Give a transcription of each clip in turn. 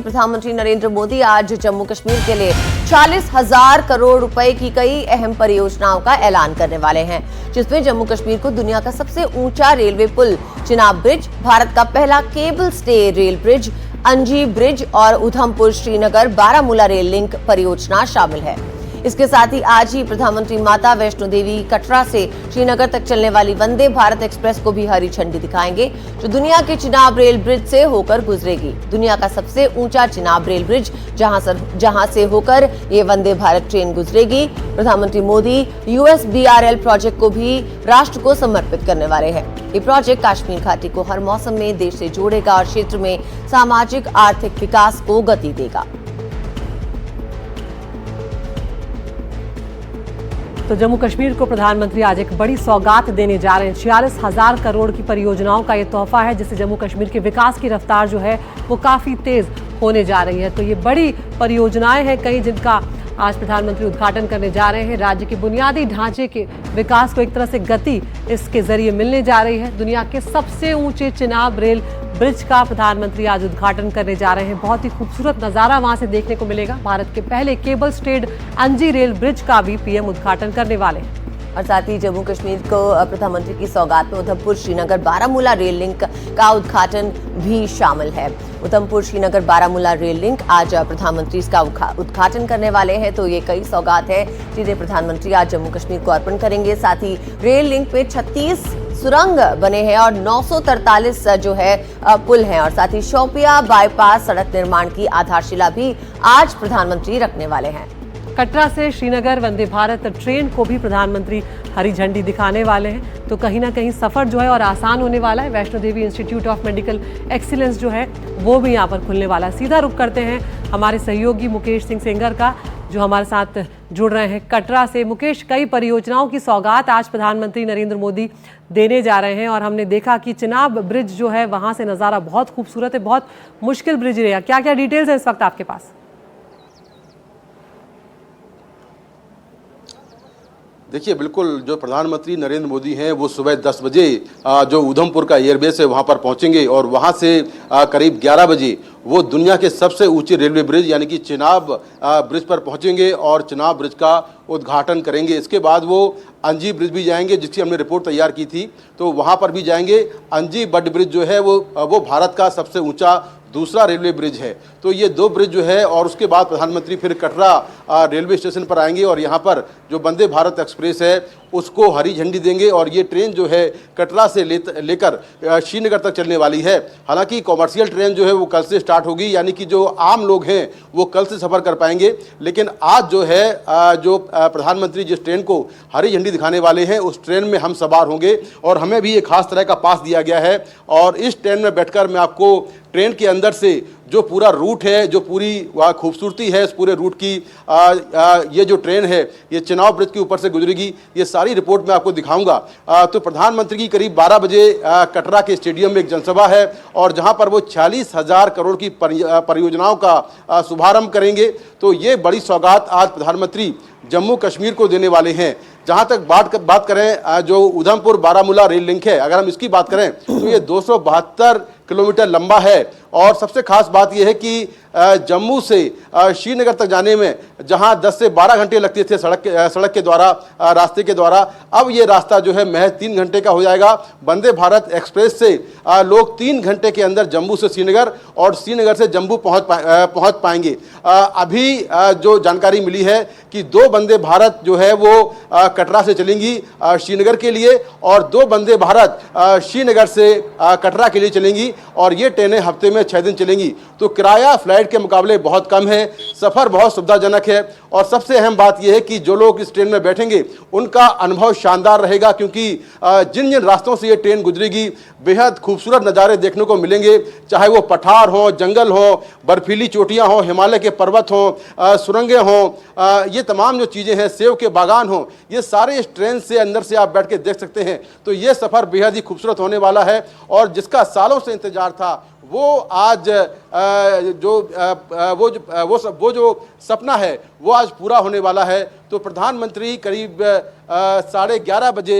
प्रधानमंत्री नरेंद्र मोदी आज जम्मू कश्मीर के लिए 40,000 करोड़ रुपए की कई अहम परियोजनाओं का ऐलान करने वाले हैं, जिसमें जम्मू कश्मीर को दुनिया का सबसे ऊंचा रेलवे पुल चिनाब ब्रिज, भारत का पहला केबल स्टे रेल ब्रिज अंजी ब्रिज और उधमपुर श्रीनगर बारामूला रेल लिंक परियोजना शामिल है। इसके साथ ही आज ही प्रधानमंत्री माता वैष्णो देवी कटरा से श्रीनगर तक चलने वाली वंदे भारत एक्सप्रेस को भी हरी झंडी दिखाएंगे, जो दुनिया के चिनाब रेल ब्रिज से होकर गुजरेगी। दुनिया का सबसे ऊंचा चिनाब रेल ब्रिज जहां से होकर ये वंदे भारत ट्रेन गुजरेगी। प्रधानमंत्री मोदी USBRL प्रोजेक्ट को भी राष्ट्र को समर्पित करने वाले हैं। ये प्रोजेक्ट कश्मीर घाटी को हर मौसम में देश से जोड़ेगा और क्षेत्र में सामाजिक आर्थिक विकास को गति देगा। तो जम्मू कश्मीर को प्रधानमंत्री आज एक बड़ी सौगात देने जा रहे हैं। 46,000 करोड़ की परियोजनाओं का ये तोहफा है, जिससे जम्मू कश्मीर के विकास की रफ्तार जो है वो काफ़ी तेज़ होने जा रही है। तो ये बड़ी परियोजनाएं हैं कई, जिनका आज प्रधानमंत्री उद्घाटन करने जा रहे हैं। राज्य के बुनियादी ढांचे के विकास को एक तरह से गति इसके जरिए मिलने जा रही है। दुनिया के सबसे ऊंचे चिनाब रेल ब्रिज का प्रधानमंत्री आज उद्घाटन करने जा रहे हैं। बहुत ही खूबसूरत नज़ारा वहां से देखने को मिलेगा। भारत के पहले केबल स्टेड अंजी रेल ब्रिज का भी पीएम उद्घाटन करने वाले हैं। और साथ ही जम्मू कश्मीर को प्रधानमंत्री की सौगात में उधमपुर श्रीनगर बारामूला रेल लिंक का उद्घाटन भी शामिल है। उधमपुर श्रीनगर बारामूला रेल लिंक आज प्रधानमंत्री इसका उद्घाटन करने वाले हैं। तो ये कई सौगात है जिन्हें प्रधानमंत्री आज जम्मू कश्मीर को अर्पण करेंगे। साथ ही रेल लिंक पे 36 सुरंग बने हैं और 943 जो है पुल हैं, और साथ ही शोपिया बाईपास सड़क निर्माण की आधारशिला भी आज प्रधानमंत्री रखने वाले हैं। कटरा से श्रीनगर वंदे भारत ट्रेन को भी प्रधानमंत्री हरी झंडी दिखाने वाले हैं। तो कहीं ना कहीं सफ़र जो है और आसान होने वाला है। Vaishno Devi institute of medical excellence जो है वो भी यहाँ पर खुलने वाला है। सीधा रुख करते हैं हमारे सहयोगी मुकेश सिंह सेंगर का, जो हमारे साथ जुड़ रहे हैं कटरा से। मुकेश, कई परियोजनाओं की सौगात आज प्रधानमंत्री नरेंद्र मोदी देने जा रहे हैं, और हमने देखा कि चिनाब ब्रिज जो है वहाँ से नज़ारा बहुत खूबसूरत है, बहुत मुश्किल ब्रिज रहेगा। क्या क्या डिटेल्स है इस वक्त आपके पास? देखिए, बिल्कुल जो प्रधानमंत्री नरेंद्र मोदी हैं वो सुबह 10 बजे जो उधमपुर का एयरबेस है वहाँ पर पहुँचेंगे, और वहाँ से करीब 11 बजे वो दुनिया के सबसे ऊंचे रेलवे ब्रिज यानी कि चिनाब ब्रिज पर पहुँचेंगे और चिनाब ब्रिज का उद्घाटन करेंगे। इसके बाद वो अंजी ब्रिज भी जाएंगे, जिसकी हमने रिपोर्ट तैयार की थी, तो वहाँ पर भी जाएंगे। अंजी बड ब्रिज जो है वो भारत का सबसे ऊँचा दूसरा रेलवे ब्रिज है। तो ये 2 ब्रिज जो है, और उसके बाद प्रधानमंत्री फिर कटरा रेलवे स्टेशन पर आएंगे और यहाँ पर जो वंदे भारत एक्सप्रेस है उसको हरी झंडी देंगे। और ये ट्रेन जो है कटरा से लेकर श्रीनगर तक चलने वाली है। हालांकि कॉमर्शियल ट्रेन जो है वो कल से स्टार्ट होगी, यानी कि जो आम लोग हैं वो कल से सफ़र कर पाएंगे। लेकिन आज जो है प्रधानमंत्री जिस ट्रेन को हरी झंडी दिखाने वाले हैं उस ट्रेन में हम सवार होंगे, और हमें भी एक खास तरह का पास दिया गया है। और इस ट्रेन में बैठकर मैं आपको ट्रेन के अंदर से जो पूरा रूट है, जो पूरी खूबसूरती है इस पूरे रूट की, ये जो ट्रेन है ये चिनाब ब्रिज के ऊपर से गुजरेगी, ये सारी रिपोर्ट मैं आपको दिखाऊंगा। तो प्रधानमंत्री की करीब 12 बजे कटरा के स्टेडियम में एक जनसभा है, और जहां पर वो 40,000 करोड़ की परियोजनाओं का शुभारंभ करेंगे। तो ये बड़ी सौगात आज प्रधानमंत्री जम्मू कश्मीर को देने वाले हैं। जहां तक बात करें जो उधमपुर बारामूला रेल लिंक है, अगर हम इसकी बात करें तो ये 272 किलोमीटर लंबा है। और सबसे खास बात यह है कि जम्मू से श्रीनगर तक जाने में जहां 10 से 12 घंटे लगते थे सड़क के द्वारा, रास्ते के द्वारा, अब ये रास्ता जो है महज 3 घंटे का हो जाएगा। वंदे भारत एक्सप्रेस से लोग 3 घंटे के अंदर जम्मू से श्रीनगर और श्रीनगर से जम्मू पहुंच पाएंगे। अभी जो जानकारी मिली है कि 2 वंदे भारत जो है वो कटरा से चलेंगी श्रीनगर के लिए, और 2 वंदे भारत श्रीनगर से कटरा के लिए चलेंगी, और ये ट्रेनें हफ्ते में 6 दिन चलेंगी। तो किराया फ्लाइट के मुकाबले बहुत कम है, सफ़र बहुत सुविधाजनक है, और सबसे अहम बात यह है कि जो लोग इस ट्रेन में बैठेंगे उनका अनुभव शानदार रहेगा, क्योंकि जिन जिन रास्तों से ये ट्रेन गुजरेगी बेहद खूबसूरत नज़ारे देखने को मिलेंगे। चाहे वो पठार हो, जंगल हो, बर्फीली चोटियाँ हों, हिमालय के पर्वत हों, सुरंगें हों, ये तमाम जो चीज़ें हैं, सेब के बागान हों, ये सारे इस ट्रेन से अंदर से आप बैठ के देख सकते हैं। तो ये सफ़र बेहद ही खूबसूरत होने वाला है, और जिसका सालों से इंतजार था वो आज वो जो सपना है वो आज पूरा होने वाला है। तो प्रधानमंत्री करीब 11:30 बजे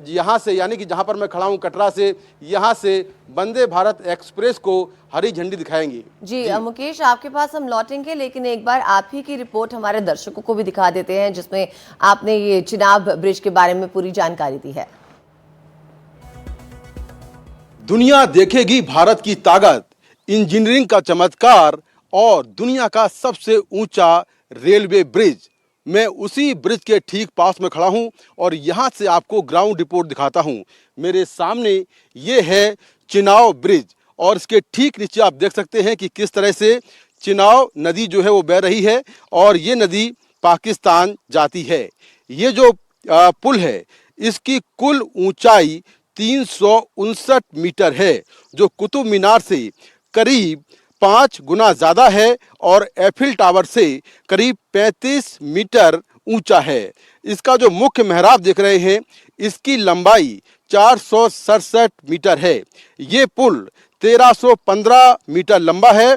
यहाँ से, यानी कि जहाँ पर मैं खड़ा हूँ कटरा से, यहाँ से वंदे भारत एक्सप्रेस को हरी झंडी दिखाएंगे। जी मुकेश, आपके पास हम लौटेंगे, लेकिन एक बार आप ही की रिपोर्ट हमारे दर्शकों को भी दिखा देते हैं जिसमें आपने ये चिनाब ब्रिज के बारे में पूरी जानकारी दी है। दुनिया देखेगी भारत की ताकत, इंजीनियरिंग का चमत्कार और दुनिया का सबसे ऊंचा रेलवे ब्रिज। मैं उसी ब्रिज के ठीक पास में खड़ा हूं और यहां से आपको ग्राउंड रिपोर्ट दिखाता हूं। मेरे सामने ये है चिनाब ब्रिज और इसके ठीक नीचे आप देख सकते हैं कि किस तरह से चिनाब नदी जो है वो बह रही है और ये नदी पाकिस्तान जाती है। ये जो पुल है इसकी कुल ऊंचाई 359 मीटर है, जो कुतुब मीनार से करीब 5 गुना ज़्यादा है और एफिल टावर से करीब 35 मीटर ऊंचा है। इसका जो मुख्य मेहराब देख रहे हैं इसकी लंबाई 467 मीटर है। ये पुल 1315 मीटर लंबा है।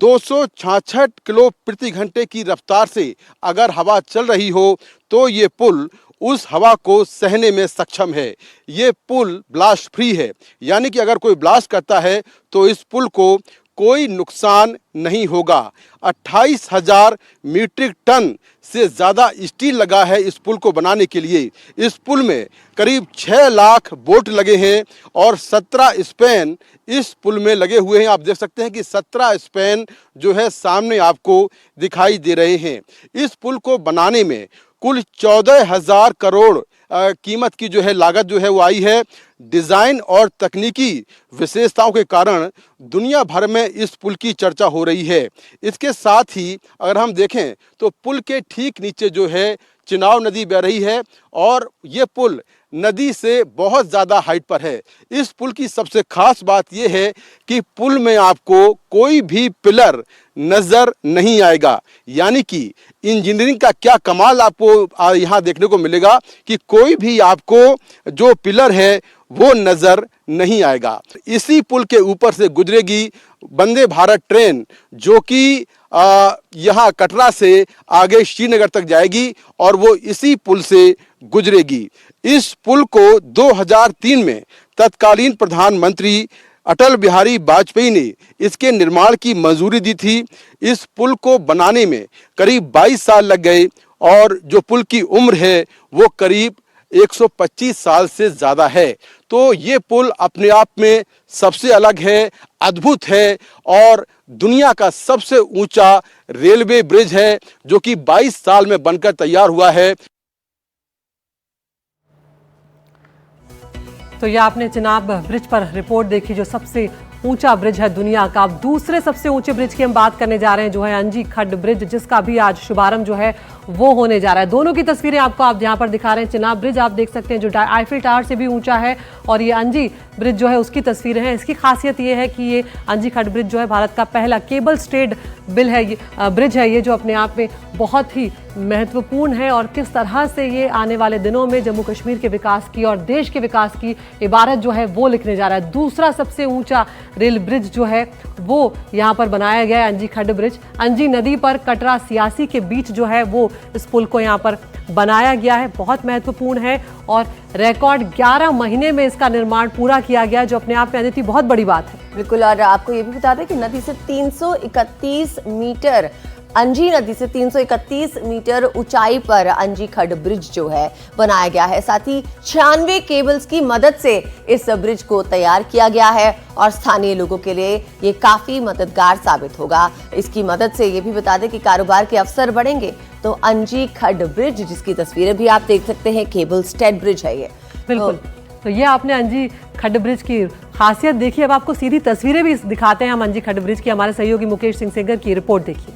266 किलो प्रति घंटे की रफ्तार से अगर हवा चल रही हो तो ये पुल उस हवा को सहने में सक्षम है। ये पुल ब्लास्ट फ्री है, यानी कि अगर कोई ब्लास्ट करता है तो इस पुल को कोई नुकसान नहीं होगा। 28,000 मीट्रिक टन से ज़्यादा स्टील लगा है इस पुल को बनाने के लिए। इस पुल में करीब 6 लाख बोल्ट लगे हैं और 17 स्पैन इस पुल में लगे हुए हैं। आप देख सकते हैं कि 17 स्पैन जो है सामने आपको दिखाई दे रहे हैं। इस पुल को बनाने में कुल 14,000 करोड़ कीमत की जो है लागत जो है वो आई है। डिज़ाइन और तकनीकी विशेषताओं के कारण दुनिया भर में इस पुल की चर्चा हो रही है। इसके साथ ही अगर हम देखें तो पुल के ठीक नीचे जो है चिनाब नदी बह रही है और ये पुल नदी से बहुत ज़्यादा हाइट पर है। इस पुल की सबसे खास बात यह है कि पुल में आपको कोई भी पिलर नज़र नहीं आएगा, यानी कि इंजीनियरिंग का क्या कमाल आपको यहाँ देखने को मिलेगा कि कोई भी आपको जो पिलर है वो नज़र नहीं आएगा। इसी पुल के ऊपर से गुजरेगी वंदे भारत ट्रेन जो कि यहाँ कटरा से आगे श्रीनगर तक जाएगी और वो इसी पुल से गुजरेगी। इस पुल को 2003 में तत्कालीन प्रधानमंत्री अटल बिहारी वाजपेयी ने इसके निर्माण की मंजूरी दी थी। इस पुल को बनाने में करीब 22 साल लग गए और जो पुल की उम्र है वो करीब 125 साल से ज़्यादा है। तो ये पुल अपने आप में सबसे अलग है, अद्भुत है और दुनिया का सबसे ऊंचा रेलवे ब्रिज है जो कि 22 साल में बनकर तैयार हुआ है। तो ये आपने चिनाब ब्रिज पर रिपोर्ट देखी जो सबसे ऊंचा ब्रिज है दुनिया का। अब दूसरे सबसे ऊंचे ब्रिज की हम बात करने जा रहे हैं जो है अंजी खड्ड ब्रिज, जिसका भी आज शुभारंभ जो है वो होने जा रहा है। दोनों की तस्वीरें आपको आप यहाँ पर दिखा रहे हैं। चिनाब ब्रिज आप देख सकते हैं जो आईफिल टावर से भी ऊंचा है और ये अंजी ब्रिज जो है उसकी तस्वीरें हैं। इसकी खासियत ये है कि ये अंजी खड्ड ब्रिज जो है भारत का पहला केबल स्टेड ब्रिज है ये, जो अपने आप में बहुत ही महत्वपूर्ण है और किस तरह से ये आने वाले दिनों में जम्मू कश्मीर के विकास की और देश के विकास की इबारत जो है वो लिखने जा रहा है। दूसरा सबसे ऊंचा रेल ब्रिज जो है वो यहाँ पर बनाया गया है, अंजी खड्ड ब्रिज। अंजी नदी पर कटरा सियासी के बीच जो है वो इस पुल को यहाँ पर बनाया गया है, बहुत महत्वपूर्ण है और रिकॉर्ड 11 महीने में इसका निर्माण पूरा किया गया, जो अपने आप में अदिति बहुत बड़ी बात है। बिल्कुल, और आपको ये भी बता दें कि नदी से 331 मीटर अंजी नदी से 331 मीटर ऊंचाई पर अंजी खड्ड ब्रिज जो है बनाया गया है। साथ ही 96 केबल्स की मदद से इस ब्रिज को तैयार किया गया है और स्थानीय लोगों के लिए ये काफी मददगार साबित होगा। इसकी मदद से ये भी बता दें कि कारोबार के अवसर बढ़ेंगे। तो अंजी खड्ड ब्रिज जिसकी तस्वीरें भी आप देख सकते हैं, केबल स्टेड ब्रिज है ये। बिल्कुल, तो ये आपने अंजी खड्ड ब्रिज की खासियत देखी। अब आपको सीधी तस्वीरें भी दिखाते हैं हम अंजी खड्ड ब्रिज की। हमारे सहयोगी मुकेश सिंह सेंगर की रिपोर्ट देखिए।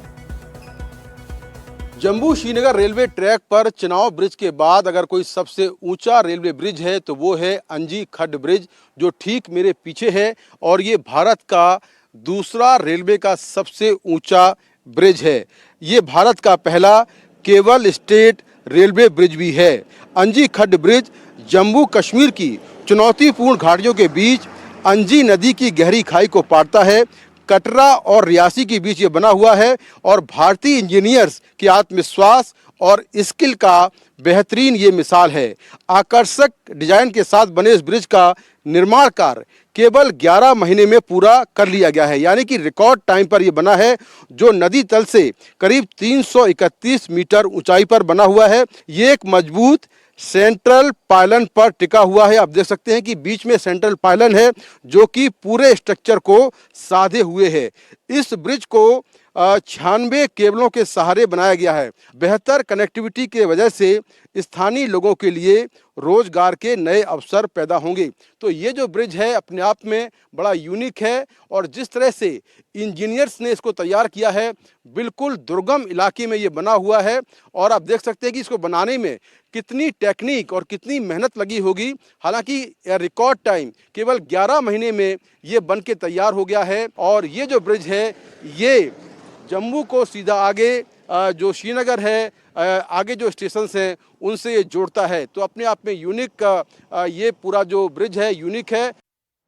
जम्मू श्रीनगर रेलवे ट्रैक पर चिनाब ब्रिज के बाद अगर कोई सबसे ऊंचा रेलवे ब्रिज है तो वो है अंजी खड्ड ब्रिज, जो ठीक मेरे पीछे है और ये भारत का दूसरा रेलवे का सबसे ऊंचा ब्रिज है। ये भारत का पहला केबल स्टेड रेलवे ब्रिज भी है। अंजी खड्ड ब्रिज जम्मू कश्मीर की चुनौतीपूर्ण घाटियों के बीच अंजी नदी की गहरी खाई को पाटता है। कटरा और रियासी के बीच ये बना हुआ है और भारतीय इंजीनियर्स के आत्मविश्वास और स्किल का बेहतरीन ये मिसाल है। आकर्षक डिजाइन के साथ बने इस ब्रिज का निर्माण कार्य केवल 11 महीने में पूरा कर लिया गया है, यानी कि रिकॉर्ड टाइम पर यह बना है, जो नदी तल से करीब 331 मीटर ऊंचाई पर बना हुआ है। ये एक मजबूत सेंट्रल पायलन पर टिका हुआ है। आप देख सकते हैं कि बीच में सेंट्रल पायलन है जो कि पूरे स्ट्रक्चर को साधे हुए है। इस ब्रिज को 96 केबलों के सहारे बनाया गया है। बेहतर कनेक्टिविटी के वजह से स्थानीय लोगों के लिए रोजगार के नए अवसर पैदा होंगे। तो ये जो ब्रिज है अपने आप में बड़ा यूनिक है और जिस तरह से इंजीनियर्स ने इसको तैयार किया है, बिल्कुल दुर्गम इलाके में ये बना हुआ है और आप देख सकते हैं कि इसको बनाने में कितनी टेक्निक और कितनी मेहनत लगी होगी। हालांकि रिकॉर्ड टाइम केवल 11 महीने में ये बन के तैयार हो गया है और ये जो ब्रिज है ये जम्मू को सीधा आगे जो श्रीनगर है, आगे जो स्टेशंस हैं उनसे ये जोड़ता है। तो अपने आप में यूनिक ये पूरा जो ब्रिज है यूनिक है।